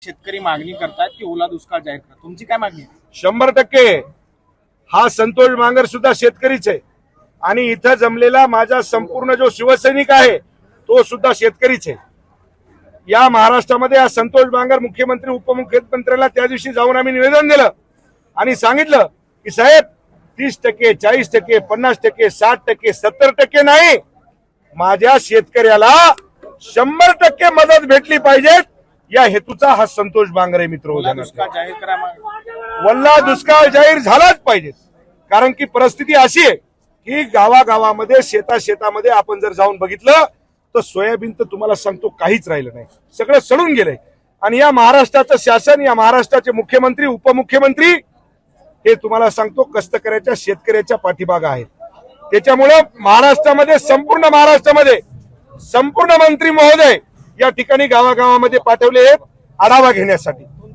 शेतकरी मागणी करतात की ओला दुष्काळ जाहीर करा, तुमची काय मागणी आहे? 100% हा संतोष बांगर सुद्धा शेतकरीच आहे आणि इथं जमलेला माझा संपूर्ण जो शिवसैनिक आहे तो सुद्धा शेतकरीच आहे. या महाराष्ट्रामध्ये हा संतोष बांगर मुख्यमंत्री उपमुख्यमंत्र्याला त्या दिवशी जाऊन आम्ही निवेदन दिलं आणि सांगितलं की साहेब 30%, 40%, 50%, 60%, 70% नाही, माझ्या शेतकऱ्याला 100% मदत भेटली पाहिजे. या हेतूचा हा संतोष बांगर आहे मित्र. ओला दुष्काळ जाहीर करा वल्ला दुष्काळ जाहीर झालाच पाहिजे. कारण की परिस्थिती अशी आहे की गावागावामध्ये शेतामध्ये आपण जर जाऊन बघितलं तर सोयाबीन तर तुम्हाला सांगतो काहीच राहिलं नाही, सगळं सडून गेलंय. आणि या महाराष्ट्राचं शासन, या महाराष्ट्राचे मुख्यमंत्री उपमुख्यमंत्री हे तुम्हाला सांगतो कष्टकऱ्याच्या शेतकऱ्याच्या पाठीमागे आहेत. त्याच्यामुळं महाराष्ट्रामध्ये संपूर्ण मंत्री महोदय या ठिकाणी गावागावामध्ये पाठवले आहेत आढावा घेण्यासाठी.